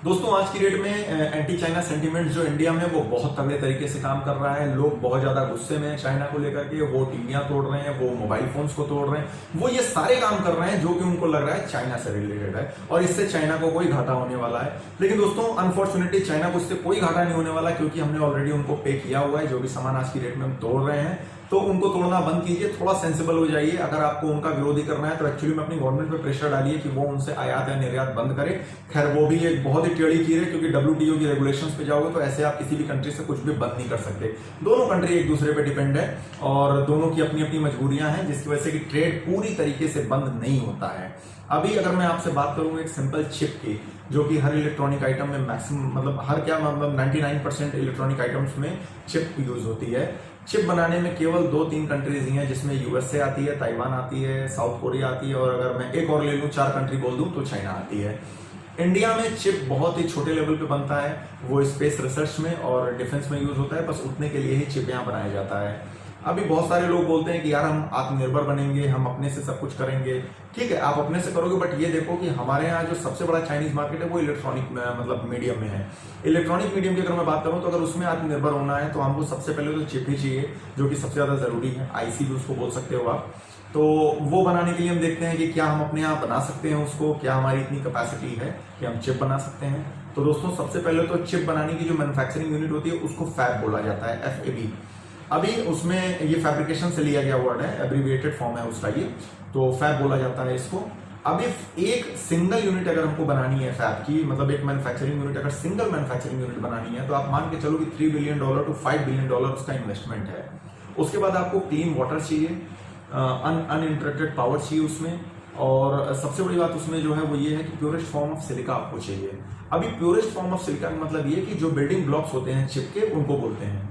दोस्तों आज की डेट में एंटी चाइना सेंटीमेंट जो इंडिया में वो बहुत तगड़े तरीके से काम कर रहा है। लोग बहुत ज्यादा गुस्से में हैं चाइना को लेकर के, वो टीवियां तोड़ रहे हैं, वो मोबाइल फोन्स को तोड़ रहे हैं, वो ये सारे काम कर रहे हैं जो कि उनको लग रहा है चाइना से रिलेटेड है और इससे चाइना को कोई घाटा होने वाला है। लेकिन दोस्तों अनफॉर्चुनेटली चाइना को इससे कोई घाटा नहीं होने वाला, क्योंकि हमने ऑलरेडी उनको पे किया हुआ है। जो भी सामान आज की डेट में हम तोड़ रहे हैं तो उनको तोड़ना बंद कीजिए, थोड़ा सेंसिबल हो जाइए। अगर आपको उनका विरोधी करना है तो एक्चुअली में अपनी गवर्नमेंट पे प्रेशर डालिए कि वो उनसे आयात या निर्यात बंद करे। खैर वो भी एक बहुत ही टेढ़ी कीर है, क्योंकि WTO की रेगुलेशंस पे जाओगे तो ऐसे आप किसी भी कंट्री से कुछ भी बंद नहीं कर सकते। दोनों कंट्री एक दूसरे पे डिपेंड है और दोनों की अपनी अपनी मजबूरियां हैं, जिसकी वजह से कि ट्रेड पूरी तरीके से बंद नहीं होता है। अभी अगर मैं आपसे बात करूं एक सिंपल चिप की, जो कि हर इलेक्ट्रॉनिक आइटम में मैक्सिमम हर 99% इलेक्ट्रॉनिक आइटम्स में चिप यूज होती है। चिप बनाने में केवल 2-3 कंट्रीज ही हैं, जिसमें USA आती है, ताइवान आती है, साउथ कोरिया आती है, और अगर मैं एक और ले लूं 4 कंट्री बोल दूं तो चाइना आती है। इंडिया में चिप बहुत ही छोटे लेवल पे बनता है, वो स्पेस रिसर्च में और डिफेंस में यूज होता है, बस उतने के लिए ही चिप यहाँ बनाया जाता है। अभी बहुत सारे लोग बोलते हैं कि यार हम आत्मनिर्भर बनेंगे, हम अपने से सब कुछ करेंगे। ठीक है, आप अपने से करोगे, बट ये देखो कि हमारे यहाँ जो सबसे बड़ा चाइनीज मार्केट है वो इलेक्ट्रॉनिक मीडियम में है। इलेक्ट्रॉनिक मीडियम की अगर मैं बात करूँ तो अगर उसमें आत्मनिर्भर होना है तो हमको सबसे पहले तो चिप ही चाहिए, जो कि सबसे ज्यादा जरूरी है। IC भी उसको बोल सकते हो आप। तो वो बनाने के लिए हम देखते हैं कि क्या हम अपने यहाँ बना सकते हैं उसको, क्या हमारी इतनी कैपेसिटी है कि हम चिप बना सकते हैं। तो दोस्तों सबसे पहले तो चिप बनाने की जो मैन्युफैक्चरिंग यूनिट होती है उसको फैब बोला जाता है, FAB। अभी उसमें ये फैब्रिकेशन से लिया गया वर्ड है, एब्रीविएटेड फॉर्म है उसका ये, तो फैब बोला जाता है इसको। अभी एक सिंगल यूनिट अगर हमको बनानी है फैब की, मतलब एक मैन्युफैक्चरिंग यूनिट अगर सिंगल मैन्युफैक्चरिंग यूनिट बनानी है, तो आप मान के चलो कि $3 बिलियन to $5 बिलियन उसका इन्वेस्टमेंट है। उसके बाद आपको क्लीन वाटर चाहिए, अनइंटरप्टेड पावर चाहिए उसमें, और सबसे बड़ी बात उसमें जो है वो ये है कि प्योरेस्ट फॉर्म ऑफ सिलिका आपको चाहिए। अभी प्योरेस्ट फॉर्म ऑफ सिलिका का मतलब ये कि जो बिल्डिंग ब्लॉक्स होते हैं चिप के, उनको बोलते हैं,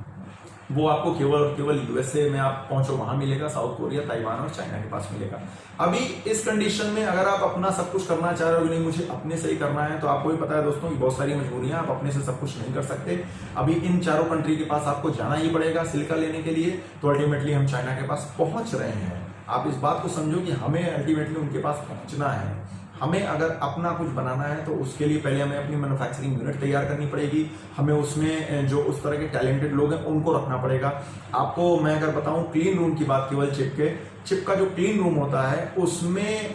वो आपको केवल USA में आप पहुंचो वहां मिलेगा, साउथ कोरिया, ताइवान और चाइना के पास मिलेगा। अभी इस कंडीशन में अगर आप अपना सब कुछ करना चाह रहे हो कि नहीं मुझे अपने से ही करना है, तो आपको भी पता है दोस्तों कि बहुत सारी मजबूरियां, आप अपने से सब कुछ नहीं कर सकते। अभी इन चारों कंट्री के पास आपको जाना ही पड़ेगा सिलिका लेने के लिए, तो अल्टीमेटली हम चाइना के पास पहुंच रहे हैं। आप इस बात को समझो कि हमें अल्टीमेटली उनके पास पहुंचना है। हमें अगर अपना कुछ बनाना है तो उसके लिए पहले हमें अपनी मैन्युफैक्चरिंग यूनिट तैयार करनी पड़ेगी। हमें उसमें जो उस तरह के टैलेंटेड लोग हैं उनको रखना पड़ेगा। आपको मैं अगर बताऊं क्लीन रूम की बात, केवल चिप का जो क्लीन रूम होता है उसमें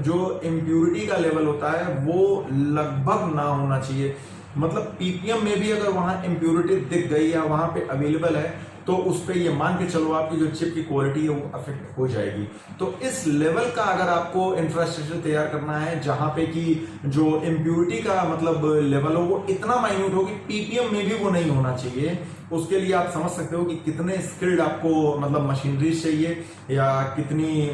जो इम्प्यूरिटी का लेवल होता है वो लगभग ना होना चाहिए। मतलब PPM में भी अगर वहां इम्प्यूरिटी दिख गई या वहां पे अवेलेबल है तो उस पर ये मान के चलो आपकी जो चिप की क्वालिटी है वो अफेक्ट हो जाएगी। तो इस लेवल का अगर आपको इंफ्रास्ट्रक्चर तैयार करना है जहां पे कि जो इम्प्यूरिटी का लेवल हो वो इतना माइन्यूट हो कि PPM में भी वो नहीं होना चाहिए, उसके लिए आप समझ सकते हो कि कितने स्किल्ड आपको मशीनरी चाहिए या कितनी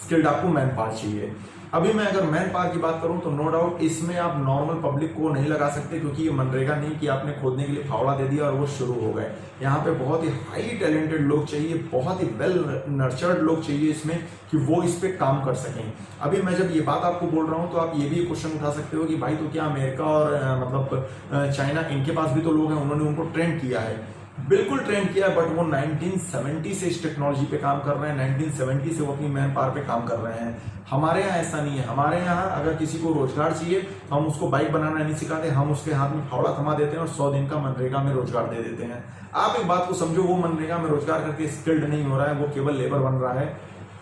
स्किल्ड आपको मैन पावर चाहिए। अभी मैं अगर मैन पावर की बात करूं तो नो डाउट इसमें आप नॉर्मल पब्लिक को नहीं लगा सकते, क्योंकि ये मनरेगा नहीं कि आपने खोदने के लिए फावड़ा दे दिया और वो शुरू हो गए। यहाँ पे बहुत ही हाई टैलेंटेड लोग चाहिए, बहुत ही वेल नर्चर्ड लोग चाहिए इसमें कि वो इस पे काम कर सकें। अभी मैं जब ये बात आपको बोल रहा हूँ तो आप ये भी क्वेश्चन उठा सकते हो कि भाई तो क्या अमेरिका और चाइना, इनके पास भी तो लोग हैं, उन्होंने उनको ट्रेंड किया है। बिल्कुल ट्रेंड किया, बट वो 1970 से इस टेक्नोलॉजी पे काम कर रहे हैं, 1970 से वो अपनी मैन पावर पे काम कर रहे हैं। हमारे यहाँ ऐसा नहीं है। हमारे यहाँ अगर किसी को रोजगार चाहिए तो हम उसको बाइक बनाना नहीं सिखाते, हम उसके हाथ में फावड़ा थमा देते हैं और 100 दिन का मनरेगा में रोजगार दे देते हैं। आप एक बात को समझो, वो मनरेगा में रोजगार करके स्किल्ड नहीं हो रहा है, वो केवल लेबर बन रहा है।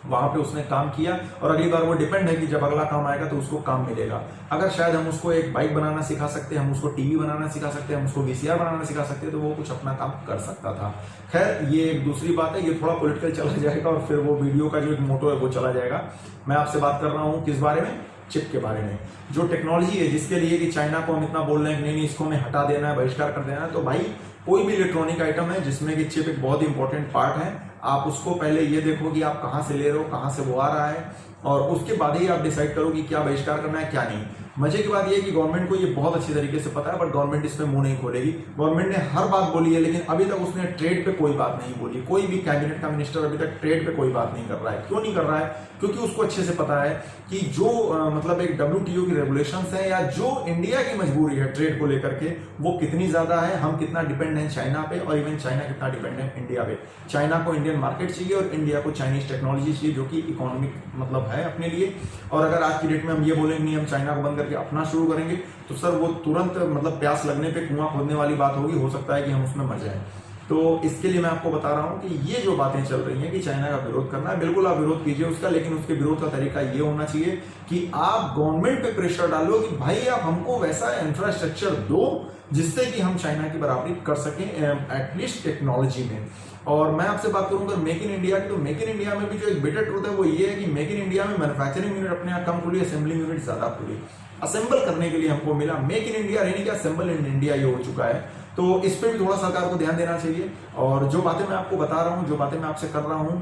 वहां पे उसने काम किया और अगली बार वो डिपेंड है कि जब अगला काम आएगा तो उसको काम मिलेगा। अगर शायद हम उसको एक बाइक बनाना सिखा सकते हैं, हम उसको टीवी बनाना सिखा सकते हैं, हम उसको VCR बनाना सिखा सकते हैं, तो वो कुछ अपना काम कर सकता था। खैर ये एक दूसरी बात है, ये थोड़ा पॉलिटिकल चला जाएगा और फिर वो वीडियो का जो एक मोटो है वो चला जाएगा। मैं आपसे बात कर रहा हूँ किस बारे में, चिप के बारे में। जो टेक्नोलॉजी है जिसके लिए कि चाइना को हम इतना बोल रहे हैं कि नहीं इसको हमें हटा देना है, बहिष्कार कर देना है, तो भाई कोई भी इलेक्ट्रॉनिक आइटम है जिसमें कि चिप एक बहुत इंपॉर्टेंट पार्ट है, आप उसको पहले ये देखो कि आप कहां से ले रहे हो, कहां से वो आ रहा है, और उसके बाद ही आप डिसाइड करो कि क्या बहिष्कार करना है क्या नहीं। मजे की बात यह है कि गवर्नमेंट को ये बहुत अच्छी तरीके से पता है, बट गवर्नमेंट इस पे मुंह नहीं खोलेगी। गवर्नमेंट ने हर बात बोली है, लेकिन अभी तक उसने ट्रेड पे कोई बात नहीं बोली। कोई भी कैबिनेट का मिनिस्टर अभी तक ट्रेड पे कोई बात नहीं कर रहा है। क्यों नहीं कर रहा है? क्योंकि उसको अच्छे से पता है कि जो एक WTO की रेगुलेशंस है या जो इंडिया की मजबूरी है ट्रेड को लेकर के, वो कितनी ज्यादा है, हम कितना डिपेंड है चाइना पे, और इवन चाइना कितना डिपेंड है इंडिया पे। चाइना को इंडियन मार्केट चाहिए और इंडिया को चाइनीज टेक्नोलॉजी चाहिए, जो कि इकोनॉमिक है अपने लिए। और अगर आज की डेट में हम ये बोलेंगे नहीं हम चाइना को बंद करके अपना शुरू करेंगे तो सर वो तुरंत मतलब प्यास लगने पे कुआं खोदने वाली बात होगी, हो सकता है कि हम उसमें मर जाएं। तो इसके लिए मैं आपको बता रहा हूं कि ये जो बातें चल रही हैं कि चाइना का विरोध करना है, बिल्कुल आप विरोध कीजिए उसका, लेकिन उसके विरोध का तरीका ये होना चाहिए कि आप गवर्नमेंट पे प्रेशर डालो कि भाई आप हमको वैसा इंफ्रास्ट्रक्चर दो जिससे कि हम चाइना की बराबरी कर सकें एटलीस्ट टेक्नोलॉजी में। और मैं आपसे बात करूंगा मेक इन इंडिया की, तो मेक इन इंडिया में भी जो एक बेटर ट्रूथ है वो ये है कि मेक इन इंडिया में मैन्युफैक्चरिंग यूनिट अपने आप कम खुली, असेंबलिंग यूनिट ज्यादा खुली। असेंबल करने के लिए हमको मिला मेक इन इंडिया, रहने की असेंबल इन इंडिया ये हो चुका है। तो इस पे भी थोड़ा सरकार को ध्यान देना चाहिए। और जो बातें मैं आपको बता रहा हूं, जो बातें मैं आपसे कर रहा हूं,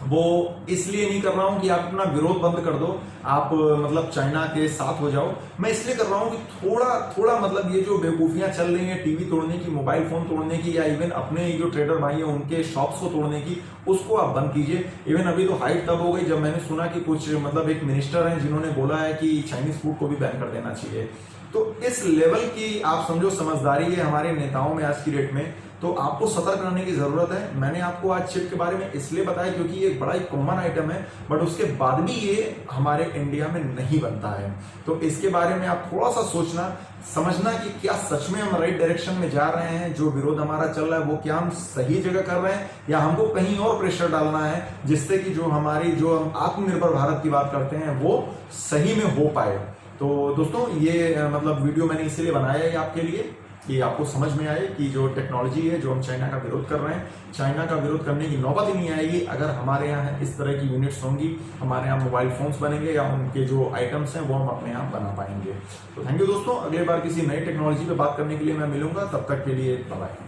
वो इसलिए नहीं कर रहा हूं कि आप अपना विरोध बंद कर दो, आप मतलब चाइना के साथ हो जाओ। मैं इसलिए कर रहा हूं कि थोड़ा थोड़ा मतलब ये जो बेवकूफियां चल रही हैं टीवी तोड़ने की, मोबाइल फोन तोड़ने की, या इवन अपने जो ट्रेडर भाई हैं उनके शॉप्स को तोड़ने की, उसको आप बंद कीजिए। इवन अभी तो हाइट तब हो गई जब मैंने सुना कि कुछ मतलब एक मिनिस्टर हैं जिन्होंने बोला है कि चाइनीज फूड को भी बैन कर देना चाहिए। तो इस लेवल की आप समझो समझदारी है हमारे नेताओं में आज की डेट में, तो आपको सतर्क रहने की जरूरत है। मैंने आपको आज चिप के बारे में इसलिए बताया क्योंकि ये एक बड़ा ही कॉमन आइटम है, बट उसके बाद भी ये हमारे इंडिया में नहीं बनता है। तो इसके बारे में आप थोड़ा सा सोचना समझना कि क्या सच में हम राइट डायरेक्शन में जा रहे हैं, जो विरोध हमारा चल रहा है वो क्या हम सही जगह कर रहे हैं, या हमको कहीं और प्रेशर डालना है जिससे कि जो हम आत्मनिर्भर भारत की बात करते हैं वो सही में हो पाए। तो दोस्तों ये मतलब वीडियो मैंने इसलिए बनाया है आपके लिए कि आपको समझ में आए कि जो टेक्नोलॉजी है, जो हम चाइना का विरोध कर रहे हैं, चाइना का विरोध करने की नौबत ही नहीं आएगी अगर हमारे यहाँ इस तरह की यूनिट्स होंगी, हमारे यहाँ मोबाइल फोन्स बनेंगे या उनके जो आइटम्स हैं वो हम अपने यहाँ बना पाएंगे। तो थैंक यू दोस्तों, अगले बार किसी नई टेक्नोलॉजी पे बात करने के लिए मैं मिलूंगा, तब तक के लिए बाय बाय।